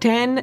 10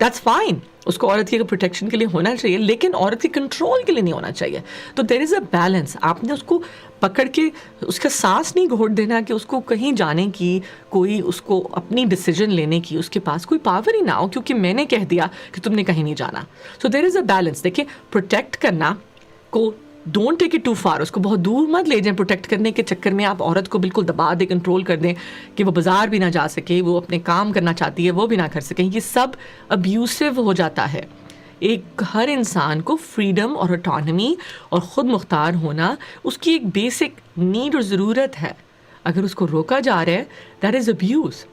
that's fine, اس کو عورت کی پروٹیکشن کے لیے ہونا چاہیے, لیکن عورت کے کنٹرول کے لیے نہیں ہونا چاہیے. تو دیر از اے بیلنس. آپ نے اس کو پکڑ کے اس کا سانس نہیں گھونٹ دینا کہ اس کو کہیں جانے کی, کوئی اس کو اپنی ڈیسیجن لینے کی اس کے پاس کوئی پاور ہی نہ ہو کیونکہ میں نے کہہ دیا کہ تم نے کہیں نہیں جانا. سو دیر از اے بیلنس. دیکھیں, پروٹیکٹ کرنا کو don't take it too far, اس کو بہت دور مت لے جائیں. پروٹیکٹ کرنے کے چکر میں آپ عورت کو بالکل دبا دیں, کنٹرول کر دیں کہ وہ بازار بھی نہ جا سکے, وہ اپنے کام کرنا چاہتی ہے وہ بھی نہ کر سکیں. یہ سب ابیوسو ہو جاتا ہے. ایک ہر انسان کو فریڈم اور اٹانمی اور خود مختار ہونا اس کی ایک بیسک نیڈ اور ضرورت ہے. اگر اس کو روکا جا رہا ہے, دیٹ از ابیوز.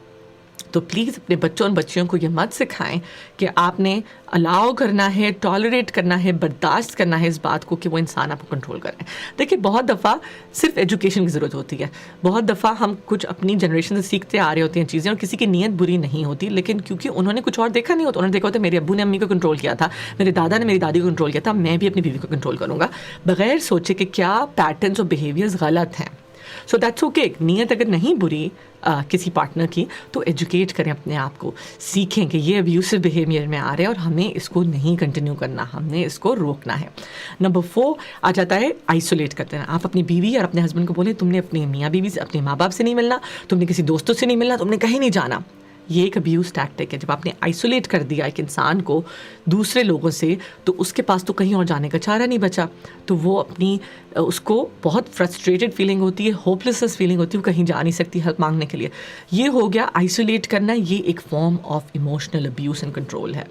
تو پلیز اپنے بچوں اور بچیوں کو یہ مت سکھائیں کہ آپ نے الاؤ کرنا ہے, ٹالریٹ کرنا ہے, برداشت کرنا ہے اس بات کو کہ وہ انسان آپ کو کنٹرول کر رہے ہیں. دیکھیے, بہت دفعہ صرف ایجوکیشن کی ضرورت ہوتی ہے. بہت دفعہ ہم کچھ اپنی جنریشن سے سیکھتے آ رہے ہوتے ہیں چیزیں, اور کسی کی نیت بری نہیں ہوتی, لیکن کیونکہ انہوں نے کچھ اور دیکھا نہیں ہوتا. انہوں نے دیکھا ہوتا ہے میرے ابو نے امی کو کنٹرول کیا تھا, میرے دادا نے میری دادی کو کنٹرول کیا تھا, میں بھی اپنی بیوی کو کنٹرول کروں گا, بغیر سوچے کہ کیا پیٹرنس اور بیہیویئرز غلط ہیں. So that's okay. نیت اگر نہیں بری کسی پارٹنر کی, تو ایجوکیٹ کریں اپنے آپ کو, سیکھیں کہ یہ ابیوسو بیہیویئر میں آ رہے ہیں اور ہمیں اس کو نہیں کنٹینیو کرنا, ہم نے اس کو روکنا ہے. نمبر 4 آ جاتا ہے آئسولیٹ کرتے ہیں. آپ اپنی بیوی اور اپنے ہسبینڈ کو بولیں تم نے اپنی میاں بیوی سے, اپنے ماں باپ سے نہیں ملنا, تم نے کسی دوستوں سے نہیں ملنا, تم نے کہیں نہیں جانا. یہ ایک ابیوز ٹیکٹک ہے. جب آپ نے آئسولیٹ کر دیا ایک انسان کو دوسرے لوگوں سے, تو اس کے پاس تو کہیں اور جانے کا چارہ نہیں بچا. تو وہ اپنی اس کو بہت فرسٹریٹڈ فیلنگ ہوتی ہے, ہوپلیسنس فیلنگ ہوتی ہے, وہ کہیں جا نہیں سکتی ہیلپ مانگنے کے لیے. یہ ہو گیا آئسولیٹ کرنا. یہ ایک form of emotional abuse and control ہے.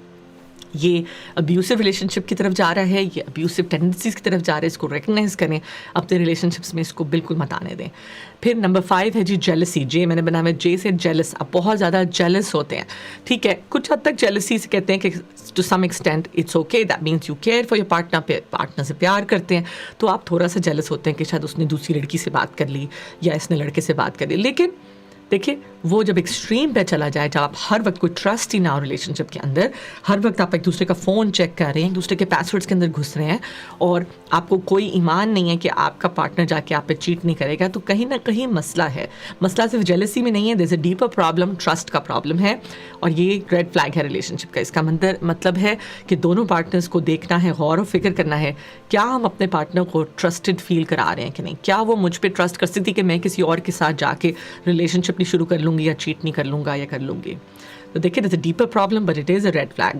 یہ ابیوسو ریلیشن شپ کی طرف جا رہا ہے, یہ ابیوسو ٹینڈنسیز کی طرف جا رہا ہے. اس کو ریکگنائز کریں اپنے ریلیشن شپس میں, اس کو بالکل مت آنے دیں. پھر نمبر 5 ہے جی جیلسی. جے میں نے بنا ہوا ہے جے سے جیلس. آپ بہت زیادہ جیلس ہوتے ہیں, ٹھیک ہے. کچھ حد تک جیلسی سے کہتے ہیں کہ to some extent it's okay, that means you care for your partner, partner سے پیار کرتے ہیں, تو آپ تھوڑا سا جیلس ہوتے ہیں کہ شاید اس نے دوسری لڑکی سے بات کر لی یا اس نے لڑکے سے بات کر لی. لیکن دیکھیں, وہ جب ایکسٹریم پہ چلا جائے, جب آپ ہر وقت کوئی ٹرسٹ ہی نہ ہو ریلیشن شپ کے اندر, ہر وقت آپ ایک دوسرے کا فون چیک کر رہے ہیں, ایک دوسرے کے پاسورڈس کے اندر گھس رہے ہیں, اور آپ کو کوئی ایمان نہیں ہے کہ آپ کا پارٹنر جا کے آپ پہ چیٹ نہیں کرے گا, تو کہیں نہ کہیں مسئلہ ہے. مسئلہ صرف جیلسی میں نہیں ہے, دیر از اے ڈیپر پرابلم, ٹرسٹ کا پرابلم ہے, اور یہ ریڈ فلیگ ہے ریلیشن شپ کا. اس کا مطلب ہے کہ دونوں پارٹنرس کو دیکھنا ہے, غور و فکر کرنا ہے, کیا ہم اپنے پارٹنر کو ٹرسٹڈ فیل کرا رہے ہیں کہ نہیں, کیا وہ مجھ پہ ٹرسٹ کر سکتی کہ میں کسی اور کے ساتھ جا کے ریلیشن شپ نہیں شروع کر لوں گی یا چیٹ نہیں کر لوں گا یا کر لوں گی. تو دیکھیں, it's a deeper problem, but it is a red flag.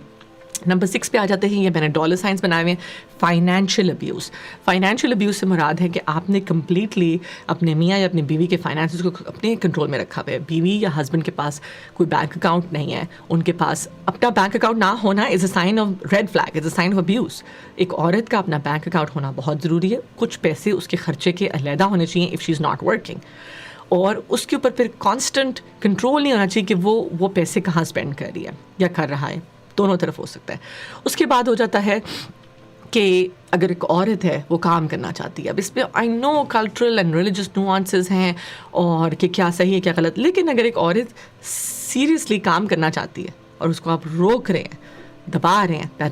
Number 6 پہ آ جاتے ہیں, یہ میں نے ڈالر سائنس بنائے ہوئے ہیں, فائنینشیل ابیوز. فائنینشیل ابیوز سے مراد ہے کہ آپ نے کمپلیٹلی اپنے میاں یا اپنی بیوی کے فائنانسز کو اپنے کنٹرول میں رکھا ہوا ہے. بیوی یا ہسبینڈ کے پاس کوئی بینک اکاؤنٹ نہیں ہے, ان کے پاس اپنا بینک اکاؤنٹ نہ ہونا is a sign of red flag, is a sign of abuse. ایک عورت کا اپنا بینک اکاؤنٹ ہونا بہت ضروری ہے. کچھ پیسے اس کے خرچے کے علیحدہ ہونے چاہیے if she is not working, اور اس کے اوپر پھر کانسٹنٹ کنٹرول نہیں ہونا چاہیے کہ وہ پیسے کہاں اسپینڈ کر رہی ہے یا کر رہا ہے. دونوں طرف ہو سکتا ہے. اس کے بعد ہو جاتا ہے کہ اگر ایک عورت ہے وہ کام کرنا چاہتی ہے. اب اس پہ آئی نو کلچرل اینڈ ریلیجس نوانسز ہیں اور کہ کیا صحیح ہے کیا غلط, لیکن اگر ایک عورت سیریسلی کام کرنا چاہتی ہے اور اس کو آپ روک رہے ہیں, دبا رہے ہیں,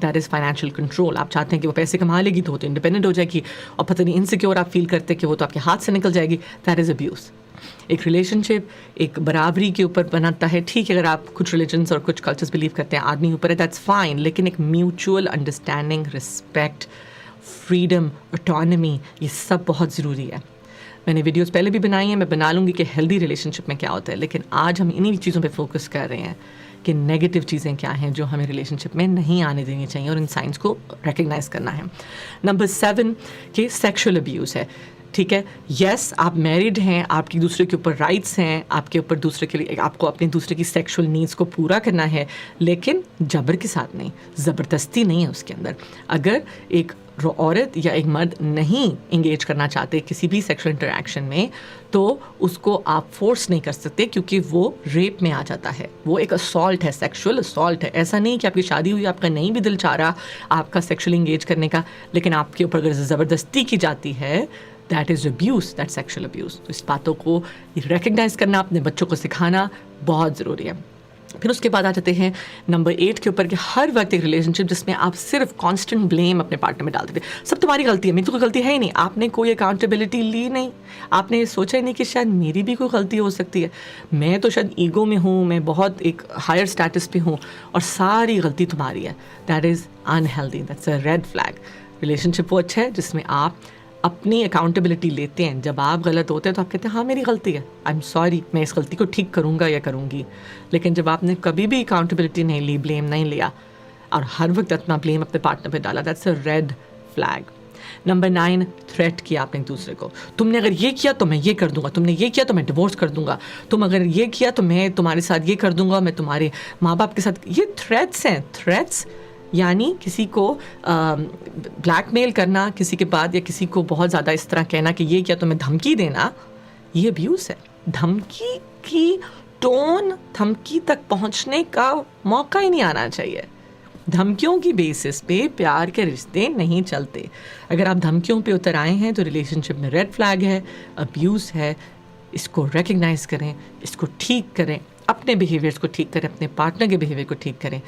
دیٹ از فائنینشیل کنٹرول. آپ چاہتے ہیں کہ وہ پیسے کما لے گی تو وہ تو انڈیپینڈنٹ ہو جائے گی, اور پتہ نہیں انسیکیور آپ فیل کرتے کہ وہ تو آپ کے ہاتھ سے نکل جائے گی. That is abuse. ایک ریلیشن شپ ایک برابری کے اوپر بناتا ہے, ٹھیک ہے, اگر آپ کچھ ریلیجنس اور کچھ کلچرز بلیو کرتے ہیں آدمی اوپر ہے, دیٹس فائن, لیکن ایک mutual understanding, respect, freedom, autonomy, یہ سب بہت ضروری ہے. میں نے ویڈیوز پہلے بھی بنائی ہیں, میں بنا لوں گی کہ ہیلدی ریلیشن شپ میں کیا ہوتا ہے, لیکن آج ہم انہی چیزوں پہ فوکس کر رہے ہیں کہ نیگیٹو چیزیں کیا ہیں جو ہمیں ریلیشن شپ میں نہیں آنے دینی چاہیے, اور ان سائنس کو ریکگنائز کرنا ہے. نمبر 7 کہ سیکشل ابیوز ہے. ٹھیک ہے, یس آپ میرڈ ہیں, آپ کی دوسرے کے اوپر رائٹس ہیں, آپ کے اوپر دوسرے کے لیے آپ کو اپنے دوسرے کی سیکشل نیڈس کو پورا کرنا ہے, لیکن جبر کے ساتھ نہیں, زبردستی نہیں ہے اس کے اندر. اگر ایک عورت یا ایک مرد نہیں انگیج کرنا چاہتے کسی بھی سیکشل انٹریکشن میں, تو اس کو آپ فورس نہیں کر سکتے, کیونکہ وہ ریپ میں آ جاتا ہے. وہ ایک اسالٹ ہے, سیکشل اسالٹ ہے. ایسا نہیں کہ آپ کی شادی ہوئی, آپ کا نہیں بھی دل چاہ رہا آپ کا سیکشل انگیج کرنے کا, لیکن آپ کے اوپر اگر زبردستی کی جاتی ہے, that is abuse, that sexual abuse. تو اس باتوں کو ریکگنائز کرنا, اپنے بچوں کو سکھانا بہت ضروری ہے. پھر اس کے بعد آ جاتے ہیں نمبر 8 کے اوپر کہ ہر وقت ایک ریلیشن شپ جس میں آپ صرف کانسٹنٹ بلیم اپنے پارٹنر میں ڈالتے تھے. سب تمہاری غلطی ہے, میری تو کوئی غلطی ہے ہی نہیں. آپ نے کوئی اکاؤنٹیبلٹی لی نہیں, آپ نے یہ سوچا ہی نہیں کہ شاید میری بھی کوئی غلطی ہو سکتی ہے, میں تو شاید ایگو میں ہوں, میں بہت ایک ہائر اسٹیٹس پہ ہوں اور ساری غلطی تمہاری ہے. That is unhealthy, that's a red flag. Relationship وہ اچھا ہے جس میں آپ اپنی اکاؤنٹیبلٹی لیتے ہیں. جب آپ غلط ہوتے ہیں تو آپ کہتے ہیں ہاں میری غلطی ہے, آئی ایم سوری, میں اس غلطی کو ٹھیک کروں گا یا کروں گی. لیکن جب آپ نے کبھی بھی اکاؤنٹیبلٹی نہیں لی, بلیم نہیں لیا اور ہر وقت اپنا بلیم اپنے پارٹنر پہ ڈالا, that's a red flag. Number 9, threat کیا آپ نے ایک دوسرے کو. تم نے اگر یہ کیا تو میں یہ کر دوں گا, تم نے یہ کیا تو میں ڈیورس کر دوں گا, تم اگر یہ کیا تو میں تمہارے ساتھ یہ کر دوں گا, میں تمہارے ماں باپ کے ساتھ. یہ تھریٹس ہیں. تھریٹس یعنی کسی کو بلیک میل کرنا کسی کے بعد, یا کسی کو بہت زیادہ اس طرح کہنا کہ یہ کیا تو میں دھمکی دینا, یہ ابیوز ہے. دھمکی کی ٹون, دھمکی تک پہنچنے کا موقع ہی نہیں آنا چاہیے. دھمکیوں کی بیسس پہ پیار کے رشتے نہیں چلتے. اگر آپ دھمکیوں پہ اتر آئے ہیں تو ریلیشن شپ میں ریڈ فلیگ ہے, ابیوز ہے. اس کو ریکگنائز کریں, اس کو ٹھیک کریں, اپنے بیہیویئرس کو ٹھیک کریں, اپنے پارٹنر کے بیہیویئر کو ٹھیک کریں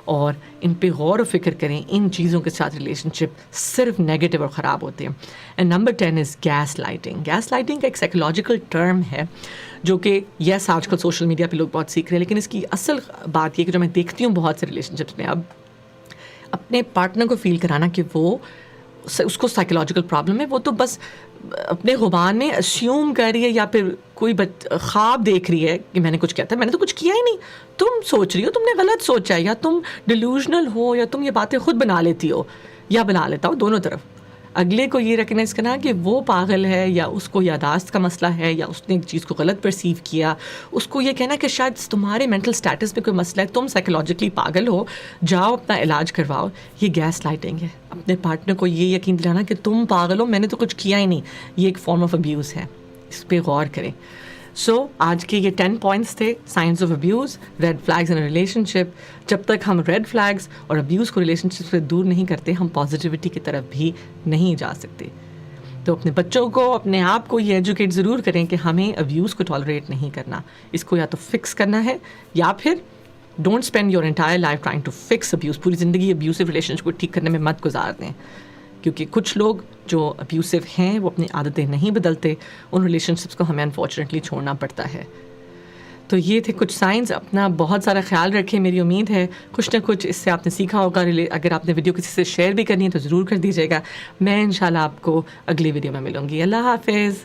اور ان پہ غور و فکر کریں. ان چیزوں کے ساتھ ریلیشن شپ صرف نیگیٹو اور خراب ہوتے ہیں. And number 10 is gaslighting. Gaslighting کا ایک سائیکولوجیکل ٹرم ہے جو کہ یس آج کل سوشل میڈیا پہ لوگ بہت سیکھ رہے ہیں, لیکن اس کی اصل بات یہ کہ جو میں دیکھتی ہوں بہت سے ریلیشن شپس میں, اب اپنے پارٹنر کو فیل کرانا کہ وہ اس کو سائیکولوجیکل پرابلم ہے, وہ تو بس اپنے غبان میں اسیوم کر رہی ہے یا پھر کوئی خواب دیکھ رہی ہے کہ میں نے کچھ کیا تھا, میں نے تو کچھ کیا ہی نہیں. تم سوچ رہی ہو, تم نے غلط سوچا ہے, یا تم ڈیلوژنل ہو, یا تم یہ باتیں خود بنا لیتی ہو یا بنا لیتا ہو, دونوں طرف. اگلے کو یہ ریکگنائز کرنا کہ وہ پاگل ہے, یا اس کو یاداشت کا مسئلہ ہے, یا اس نے ایک چیز کو غلط پرسیو کیا. اس کو یہ کہنا کہ شاید تمہارے مینٹل سٹیٹس میں کوئی مسئلہ ہے, تم سائیکولوجیکلی پاگل ہو, جاؤ اپنا علاج کرواؤ. یہ گیس لائٹنگ ہے. اپنے پارٹنر کو یہ یقین دلانا کہ تم پاگل ہو, میں نے تو کچھ کیا ہی نہیں, یہ ایک فارم آف ابیوز ہے. اس پہ غور کریں. سو آج کے یہ 10 پوائنٹس تھے, signs of abuse, red flags in relationship. جب تک ہم ریڈ فلیگز اور ابیوز کو ریلیشن شپ سے دور نہیں کرتے, ہم پازیٹیوٹی کی طرف بھی نہیں جا سکتے. تو اپنے بچوں کو, اپنے آپ کو یہ ایجوکیٹ ضرور کریں کہ ہمیں ابیوز کو ٹالریٹ نہیں کرنا. اس کو یا تو فکس کرنا ہے, یا پھر don't spend your entire life trying to fix abuse. پوری زندگی ابیوسو ریلیشن شپ کو ٹھیک کرنے میں مت گزار دیں, کیونکہ کچھ لوگ جو ابیوسو ہیں وہ اپنی عادتیں نہیں بدلتے, ان ریلیشن شپس کو ہمیں انفارچونیٹلی چھوڑنا پڑتا ہے. تو یہ تھے کچھ سائنس. اپنا بہت سارا خیال رکھیں. میری امید ہے کچھ نہ کچھ اس سے آپ نے سیکھا ہوگا. اگر آپ نے ویڈیو کسی سے شیئر بھی کرنی ہے تو ضرور کر دیجیے گا. میں انشاءاللہ آپ کو اگلی ویڈیو میں ملوں گی. اللہ حافظ.